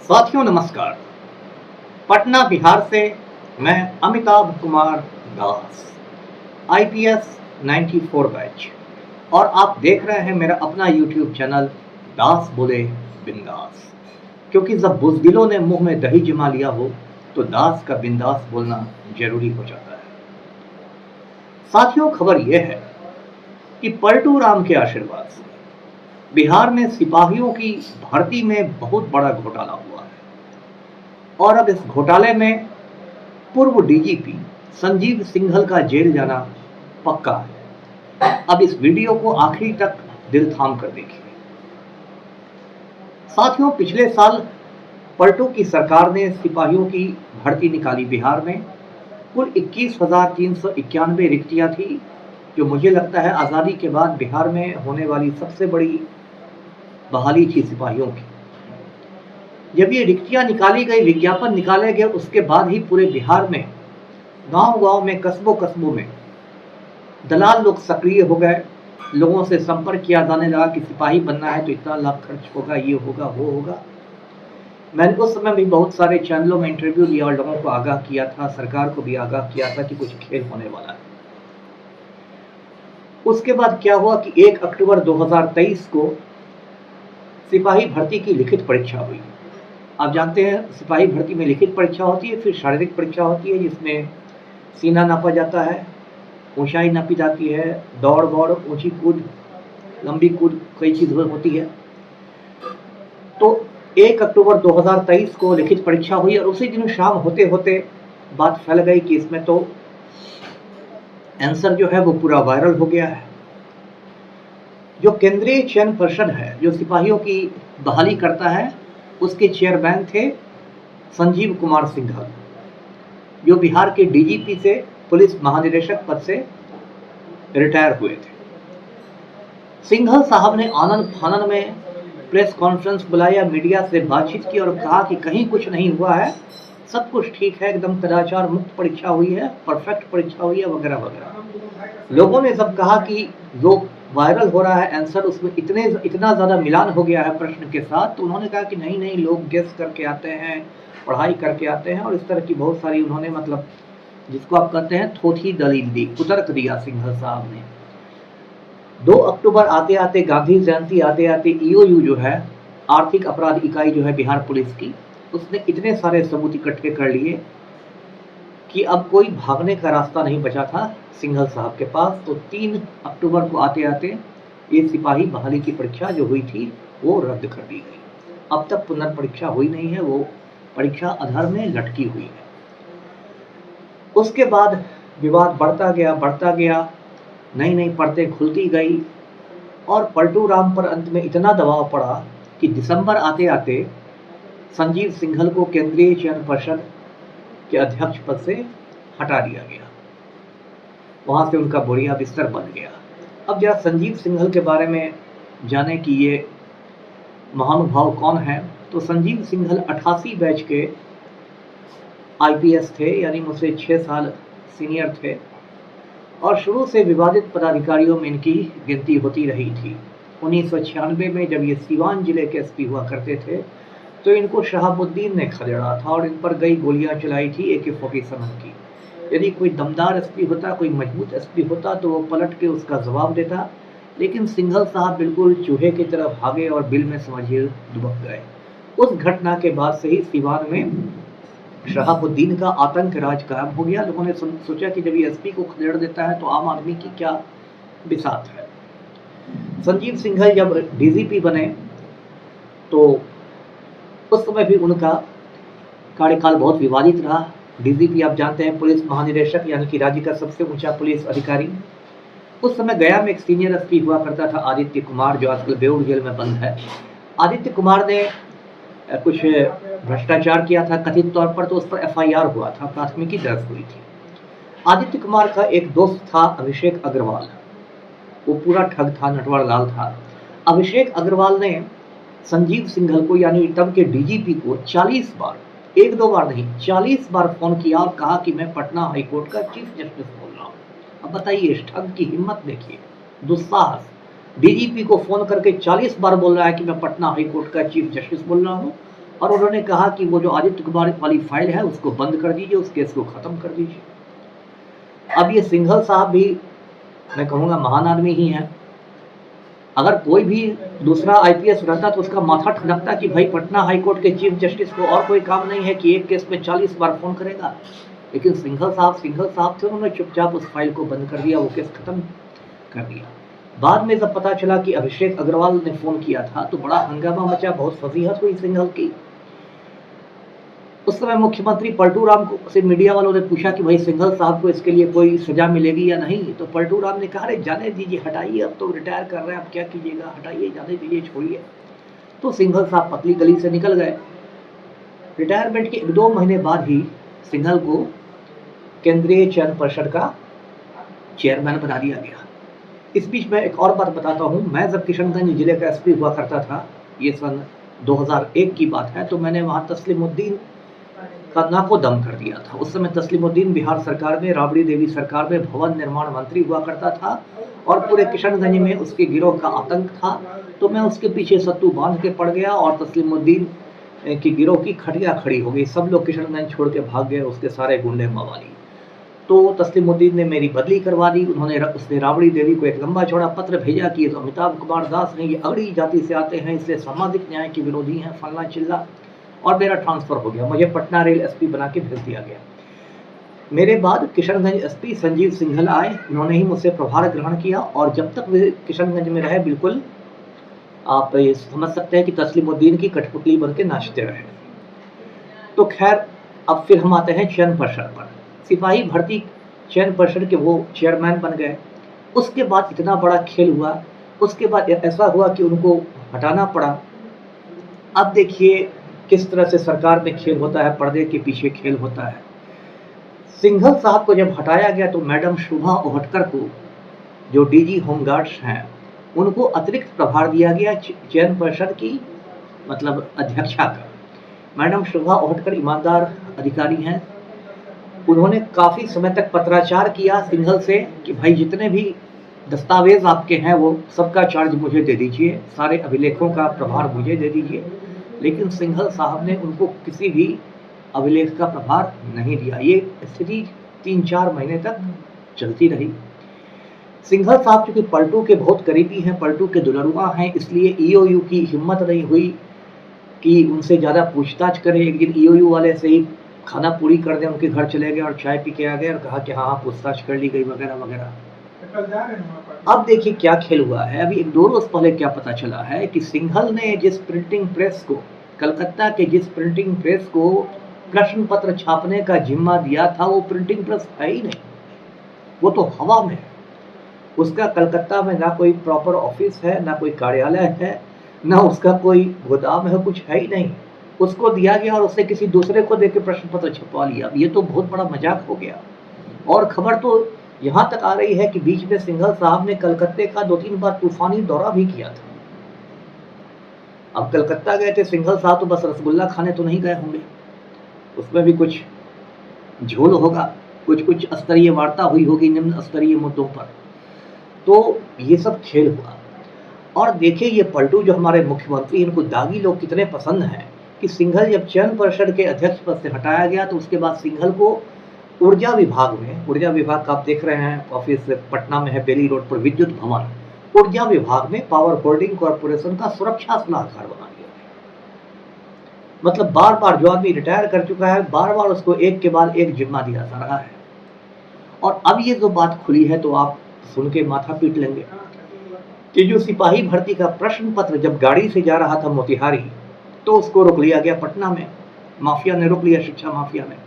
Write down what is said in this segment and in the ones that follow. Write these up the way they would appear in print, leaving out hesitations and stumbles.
साथियों नमस्कार। पटना बिहार से मैं अमिताभ कुमार दास, आईपीएस 94 बैच, और आप देख रहे हैं मेरा अपना यूट्यूब चैनल दास बोले बिंदास। क्योंकि जब बुज़दिलों ने मुंह में दही जमा लिया हो तो दास का बिंदास बोलना जरूरी हो जाता है। साथियों, खबर यह है कि पलटू राम के आशीर्वाद से बिहार में सिपाहियों की भर्ती में बहुत बड़ा घोटाला हुआ है और अब इस घोटाले में पूर्व डीजीपी संजीव सिंघल का जेल जाना पक्का है। अब इस वीडियो को आखिरी तक दिल थाम कर देखिए। साथियों, पिछले साल पलटू की सरकार ने सिपाहियों की भर्ती निकाली। बिहार में कुल 21,391 रिक्तियां थी, जो मुझे लगता है आज़ादी के बाद बिहार में होने वाली सबसे बड़ी बहाली थी सिपाहियों की। जब ये रिक्तियां निकाली गई, विज्ञापन निकाले गए, उसके बाद ही पूरे बिहार में गांव-गांव में, कस्बों-कस्बों में दलाल लोग सक्रिय हो गए। लोगों से संपर्क किया जाने लगा कि सिपाही बनना है तो इतना लाख खर्च होगा, ये होगा, वो होगा। मैंने उस समय भी बहुत सारे चैनलों में इंटरव्यू लिया और लोगों को आगाह किया था, सरकार को भी आगाह किया था कि कुछ खेल होने वाला है। उसके बाद क्या हुआ कि 1 अक्टूबर 2023 को सिपाही भर्ती की लिखित परीक्षा हुई। आप जानते हैं सिपाही भर्ती में लिखित परीक्षा होती है, फिर शारीरिक परीक्षा होती है जिसमें सीना नापा जाता है, ऊंचाई नापी जाती है, दौड़, ऊंची कूद, लंबी कूद, कई चीज़ें होती है। तो 1 अक्टूबर 2023 को लिखित परीक्षा हुई और उसी दिन शाम होते होते बात फैल गई कि इसमें तो आंसर जो है वो पूरा वायरल हो गया है। जो केंद्रीय चयन परिषद है, जो सिपाहियों की बहाली करता है, उसके चेयरमैन थे संजीव कुमार सिंघल, जो बिहार के डीजीपी से, पुलिस महानिदेशक पद से रिटायर हुए थे। सिंघल साहब ने आनन फानन में प्रेस कॉन्फ्रेंस बुलाया, मीडिया से बातचीत की और कहा कि कहीं कुछ नहीं हुआ है, सब कुछ ठीक है, एकदम कदाचार मुक्त परीक्षा हुई है, परफेक्ट परीक्षा हुई है, वगैरह वगैरह। लोगों ने जब कहा कि जो वायरल हो रहा है आंसर, उसमें इतना ज़्यादा मिलान हो गया है प्रश्न के साथ, तो उन्होंने कहा कि नहीं नहीं, लोग गेस करके आते हैं, पढ़ाई करके आते हैं, और इस तरह की बहुत सारी उन्होंने, मतलब जिसको आप कहते हैं थोथी दलील दी, कुतर्क दिया सिंघल साहब ने। 2 अक्टूबर आते आते, गांधी जयंती आते आते, ईओयू जो है, आर्थिक अपराध इकाई जो है बिहार पुलिस की, उसने इतने सारे सबूत इकट्ठे कर लिए कि अब कोई भागने का रास्ता नहीं बचा था सिंघल साहब के पास। तो 3 अक्टूबर को आते आते ये सिपाही बहाली की परीक्षा जो हुई थी वो रद्द कर दी गई। अब तक पुनर्परीक्षा हुई नहीं है, वो परीक्षा अधर में लटकी हुई है। उसके बाद विवाद बढ़ता गया, नई नई परतें खुलती गई और पलटू राम पर अंत में इतना दबाव पड़ा कि दिसंबर आते आते संजीव सिंघल को केंद्रीय चयन परिषद के अध्यक्ष पद से हटा दिया गया। वहां से उनका बोरिया बिस्तर बन गया। अब जरा संजीव सिंघल के बारे में जाने कि ये महानुभाव कौन है। तो संजीव सिंघल 88 बैच के आईपीएस थे, यानी मुझसे 6 साल सीनियर थे, और शुरू से विवादित पदाधिकारियों में इनकी गिनती होती रही थी। 1996 में जब ये सीवान जिले के एसपी हुआ करते थे तो इनको शहाबुद्दीन ने खदेड़ा था और इन पर कई गोलियां चलाई थी AK-47 की। यदि कोई दमदार एसपी होता, कोई मजबूत एसपी होता तो वो पलट के उसका जवाब देता, लेकिन सिंघल साहब बिल्कुल चूहे की तरह भागे और बिल में समझिए दुबक गए। उस घटना के बाद से ही सीवान में शहाबुद्दीन का आतंक राज कायम हो गया। लोगों ने सोचा कि जब ये एसपी को खदेड़ देता है तो आम आदमी की क्या बिसात है। संजीव सिंघल जब डीजीपी बने तो उस समय भी उनका कार्यकाल बहुत विवादित रहा। डीजीपी आप जानते हैं पुलिस महानिदेशक, यानी कि राज्य का सबसे ऊंचा पुलिस अधिकारी। उस समय गया में एक सीनियर एसपी हुआ करता था आदित्य कुमार, जो आजकल बेउर जेल में बंद है। आदित्य कुमार ने कुछ भ्रष्टाचार किया था कथित तौर पर, तो उस पर FIR हुआ था, प्राथमिकी दर्ज हुई थी। आदित्य कुमार का एक दोस्त था अभिषेक अग्रवाल, वो पूरा ठग था, नटवर लाल था। अभिषेक अग्रवाल ने संजीव सिंघल को, यानी तब के डीजीपी को 40 बार, एक दो बार नहीं 40 बार फोन किया और कहा कि मैं पटना हाईकोर्ट का चीफ जस्टिस बोल रहा हूँ। अब बताइए, इस ठग की हिम्मत देखिए, दुस्साहस। डीजीपी को फोन करके 40 बार बोल रहा है कि मैं पटना हाईकोर्ट का चीफ जस्टिस बोल रहा हूँ, और उन्होंने कहा कि वो जो आदित्य कुमार वाली फाइल है उसको बंद कर दीजिए, उस केस को ख़त्म कर दीजिए। अब ये सिंघल साहब भी मैं कहूँगा महान आदमी ही हैं। अगर कोई भी दूसरा आईपीएस रहता तो उसका माथा ठनकता कि भाई पटना हाई कोर्ट के चीफ जस्टिस को और कोई काम नहीं है कि एक केस में 40 बार फ़ोन करेगा। लेकिन सिंघल साहब थे, उन्होंने चुपचाप उस फाइल को बंद कर दिया, वो केस ख़त्म कर दिया। बाद में जब पता चला कि अभिषेक अग्रवाल ने फ़ोन किया था तो बड़ा हंगामा मचा, बहुत फजीहत हुई सिंघल की। उस समय मुख्यमंत्री पलटू राम से मीडिया वालों ने पूछा कि भाई सिंघल साहब को इसके लिए कोई सजा मिलेगी या नहीं, तो पलटू राम ने कहा अरे जाने दीजिए, हटाइए, अब तो रिटायर कर रहे हैं, अब क्या कीजिएगा, हटाइए, जाने दीजिए, छोड़िए। तो सिंघल साहब पतली गली से निकल गए। रिटायरमेंट के 1-2 महीने बाद ही सिंघल को केंद्रीय चयन परिषद का चेयरमैन बना दिया गया। इस बीच मैं एक और बात बताता हूँ, मैं जब किशनगंज जिले का एसपी हुआ करता था, ये सन 2001 की बात है, तो मैंने वहाँ तस्लीमुद्दीन का नाको दम कर दिया था। उस समय तस्लीमुद्दीन बिहार सरकार में, राबड़ी देवी सरकार में भवन निर्माण मंत्री हुआ करता था और पूरे किशनगंज में उसके गिरोह का आतंक था। तो मैं उसके पीछे सत्तू बांध के पड़ गया और तस्लीमुद्दीन की गिरोह की खटिया खड़ी हो गई। सब लोग किशनगंज छोड़ के भाग गए, उसके सारे गुंडे मवाली। तो तस्लीमुद्दीन ने मेरी बदली करवा दी। उसने राबड़ी देवी को एक लंबा चौड़ा पत्र भेजा कि ये तो अमिताभ कुमार दास हैं, ये अगड़ी जाति से आते हैं, इसलिए सामाजिक न्याय के विरोधी हैं, फलना चिल्ला, और मेरा ट्रांसफ़र हो गया। मुझे पटना रेल एसपी बना के भेज दिया गया। मेरे बाद किशनगंज एसपी संजीव सिंघल आए, उन्होंने ही मुझसे प्रभार ग्रहण किया और जब तक वे किशनगंज में रहे, बिल्कुल आप ये समझ सकते हैं कि तस्लीमुद्दीन की कठपुतली बन के नाचते रहे। तो खैर, अब फिर हम आते हैं चयन परिषद पर। सिपाही भर्ती चयन परिषद के वो चेयरमैन बन गए। उसके बाद इतना बड़ा खेल हुआ, उसके बाद ऐसा हुआ कि उनको हटाना पड़ा। अब देखिए किस तरह से सरकार में खेल होता है, पर्दे के पीछे खेल होता है। सिंघल साहब को जब हटाया गया तो मैडम शोभा ओहटकर को, जो डीजी होमगार्ड्स हैं, उनको अतिरिक्त प्रभार दिया गया चयन परिषद की मतलब अध्यक्षा का। मैडम शोभा ओहटकर ईमानदार अधिकारी हैं। उन्होंने काफ़ी समय तक पत्राचार किया सिंघल से कि भाई जितने भी दस्तावेज आपके हैं वो सबका चार्ज मुझे दे दीजिए, सारे अभिलेखों का प्रभार मुझे दे दीजिए। लेकिन सिंघल साहब ने उनको किसी भी अभिलेख का प्रभार नहीं दिया। ये स्थिति 3-4 महीने तक चलती रही। सिंघल साहब चूँकि पलटू के बहुत करीबी हैं, पलटू के दुलरुआ हैं, इसलिए ईओयू की हिम्मत नहीं हुई कि उनसे ज़्यादा पूछताछ करें। एक दिन ईओयू वाले से ही खाना पूरी कर दें, उनके घर चले गए और चाय पी के आ गए और कहा कि हाँ, पूछताछ कर ली गई वगैरह वगैरह। अब देखिए क्या खेल हुआ है। अभी 1-2 रोज़ पहले क्या पता चला है कि सिंघल ने जिस प्रिंटिंग प्रेस को, कलकत्ता के जिस प्रिंटिंग प्रेस को प्रश्न पत्र छापने का जिम्मा दिया था, वो प्रिंटिंग प्रेस है ही नहीं, वो तो हवा में है। उसका कलकत्ता में ना कोई प्रॉपर ऑफिस है, ना कोई कार्यालय है, ना उसका कोई गोदाम है, कुछ है ही नहीं। उसको दिया गया और उसने किसी दूसरे को देके प्रश्न पत्र छपवा लिया। ये तो बहुत बड़ा मजाक हो गया। और खबर तो यहाँ तक आ रही है कि बीच में सिंघल साहब ने कलकत्ते का 2-3 बार तूफानी दौरा भी किया था। अब कलकत्ता गए थे सिंघल साहब तो बस रसगुल्ला खाने तो नहीं गए होंगे, उसमें भी कुछ झोल होगा, कुछ स्तरीय वार्ता हुई होगी निम्न स्तरीय मुद्दों पर। तो ये सब खेल हुआ। और देखिए ये पलटू जो हमारे मुख्यमंत्री, इनको दागी लोग कितने पसंद हैं कि सिंघल जब चयन परिषद के अध्यक्ष पद से हटाया गया तो उसके बाद सिंघल को ऊर्जा विभाग में, ऊर्जा विभाग का आप देख रहे हैं ऑफिस पटना में है, बेली रोड पर विद्युत भवन, ऊर्जा विभाग में पावर होल्डिंग कॉर्पोरेशन का सुरक्षा सलाहकार बना दिया। मतलब बार-बार जो आदमी रिटायर कर चुका है, बार-बार उसको एक के बाद एक जिम्मा दिया जा रहा है। और अब ये जो बात खुली है तो आप सुन के माथा पीट लेंगे कि जो सिपाही भर्ती का प्रश्न पत्र जब गाड़ी से जा रहा था मोतिहारी, तो उसको रोक लिया गया पटना में, माफिया ने रोक लिया, शिक्षा माफिया ने।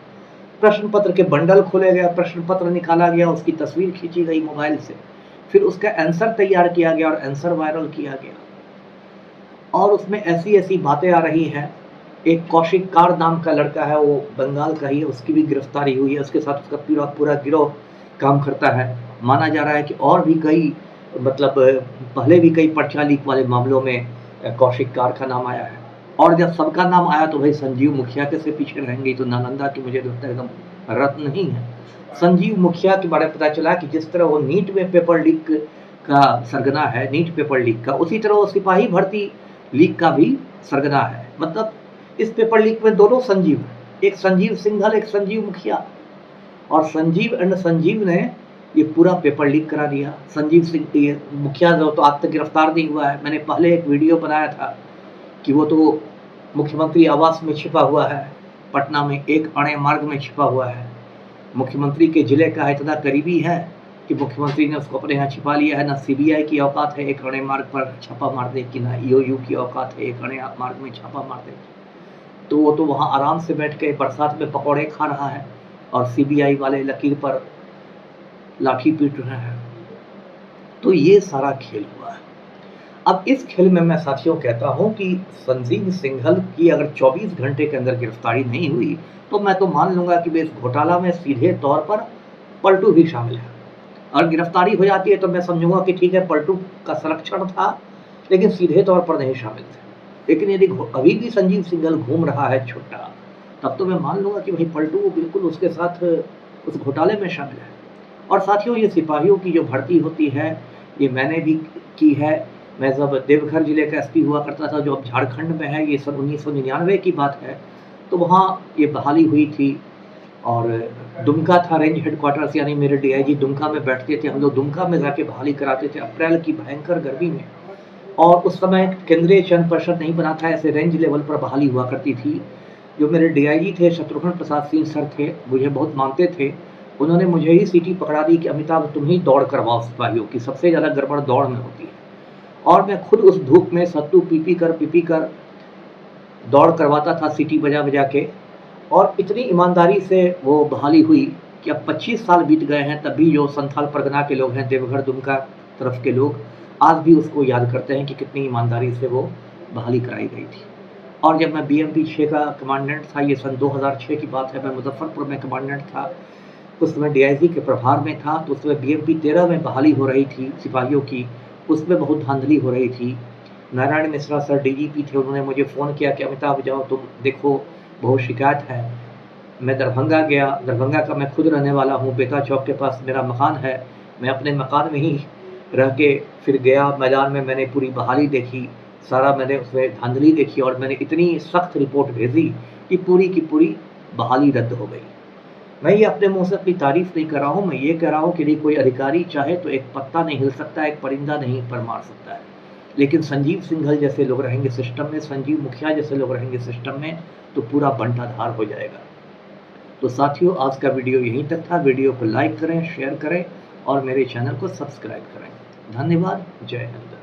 प्रश्न पत्र के बंडल खोले गया, प्रश्न पत्र निकाला गया, उसकी तस्वीर खींची गई मोबाइल से, फिर उसका आंसर तैयार किया गया और आंसर वायरल किया गया। और उसमें ऐसी बातें आ रही हैं। एक कौशिक कार नाम का लड़का है, वो बंगाल का ही है, उसकी भी गिरफ्तारी हुई है, उसके साथ उसका पूरा गिरोह काम करता है। माना जा रहा है कि और भी कई मतलब पहले भी कई पर्चा लीक वाले मामलों में कौशिक कार का नाम आया है। और जब सबका नाम आया तो भाई संजीव मुखिया कैसे पीछे रहेंगे, तो नालंदा की मुझे लगता है एकदम रत्न नहीं है। संजीव मुखिया के बारे में पता चला कि जिस तरह वो नीट में पेपर लीक का सरगना है, नीट पेपर लीक का, उसी तरह वो सिपाही भर्ती लीक का भी सरगना है। मतलब इस पेपर लीक में दोनों संजीव हैं, एक संजीव सिंघल, एक संजीव मुखिया। और संजीव एंड संजीव ने ये पूरा पेपर लीक करा दिया। संजीव सिंह ये मुखिया जो तो आज तक गिरफ्तार नहीं हुआ है। मैंने पहले एक वीडियो बनाया था कि वो तो मुख्यमंत्री आवास में छिपा हुआ है, पटना में एक अणे मार्ग में छिपा हुआ है। मुख्यमंत्री के जिले का इतना करीबी है कि मुख्यमंत्री ने उसको अपने यहाँ छिपा लिया है। ना सीबीआई की औकात है एक अणे मार्ग पर छापा मारने की, ना ईओयू की औकात है एक अणे मार्ग में छापा मारने की। तो वो तो वहाँ आराम से बैठ के बरसात में पकौड़े खा रहा है और सीबीआई वाले लकीर पर लाठी पीट रहे हैं। तो ये सारा खेल हुआ है। अब इस खेल में मैं साथियों कहता हूं कि संजीव सिंघल की अगर 24 घंटे के अंदर गिरफ्तारी नहीं हुई तो मैं तो मान लूंगा कि इस घोटाला में सीधे तौर पर पलटू भी शामिल है। और गिरफ्तारी हो जाती है तो मैं समझूंगा कि ठीक है, पलटू का संरक्षण था, लेकिन सीधे तौर पर नहीं शामिल थे। लेकिन यदि अभी भी संजीव सिंघल घूम रहा है छुट्टा, तब तो मैं मान लूंगा कि भाई पलटू बिल्कुल उसके साथ उस घोटाले में शामिल है। और साथियों, ये सिपाहियों की जो भर्ती होती है, ये मैंने भी की है। मैं जब देवघर जिले का एसपी हुआ करता था, जो अब झारखंड में है, ये सन 1999 की बात है, तो वहाँ ये बहाली हुई थी। और दुमका था रेंज हेडक्वार्टर्स, यानी मेरे डीआईजी दुमका में बैठते थे। हम लोग दुमका में जाके बहाली कराते थे अप्रैल की भयंकर गर्मी में। और उस समय केंद्रीय चयन परिषद नहीं बना था, ऐसे रेंज लेवल पर बहाली हुआ करती थी। जो मेरे डीआईजी थे शत्रुघ्न प्रसाद सिंह सर थे, मुझे बहुत मानते थे। उन्होंने मुझे ही सीटी पकड़ा दी कि अमिताभ तुम ही दौड़ करवाओ सिपाहियों की, सबसे ज़्यादा गड़बड़ दौड़ में होती है। और मैं खुद उस धूप में सत्तू पी कर दौड़ करवाता था सीटी बजा बजा के। और इतनी ईमानदारी से वो बहाली हुई कि अब 25 साल बीत गए हैं, तब भी जो संथाल परगना के लोग हैं, देवघर दुमका तरफ के लोग, आज भी उसको याद करते हैं कि कितनी ईमानदारी से वो बहाली कराई गई थी। और जब मैं बीएमपी 6 का कमांडेंट था, ये सन 2006 की बात है, मैं मुजफ्फरपुर में कमांडेंट था, उस समय डीआईजी के प्रभार में था। तो उस समय बीएमपी 13 में बहाली हो रही थी सिपाहियों की, उसमें बहुत धांधली हो रही थी। नारायण मिश्रा सर डीजीपी थे, उन्होंने मुझे फ़ोन किया कि अमिताभ जाओ तुम देखो, बहुत शिकायत है। मैं दरभंगा गया, दरभंगा का मैं खुद रहने वाला हूँ, बेता चौक के पास मेरा मकान है। मैं अपने मकान में ही रह के फिर गया मैदान में, मैंने पूरी बहाली देखी, सारा मैंने उसमें धांधली देखी और मैंने इतनी सख्त रिपोर्ट भेजी कि पूरी की पूरी बहाली रद्द हो गई। मैं ये अपने मुँह से अपनी तारीफ नहीं कर रहा हूँ, मैं ये कह रहा हूँ कि यदि कोई अधिकारी चाहे तो एक पत्ता नहीं हिल सकता, एक परिंदा नहीं पर मार सकता है। लेकिन संजीव सिंघल जैसे लोग रहेंगे सिस्टम में, संजीव मुखिया जैसे लोग रहेंगे सिस्टम में, तो पूरा बंटाधार हो जाएगा। तो साथियों, आज का वीडियो यहीं तक था। वीडियो को लाइक करें, शेयर करें और मेरे चैनल को सब्सक्राइब करें। धन्यवाद। जय हिंद।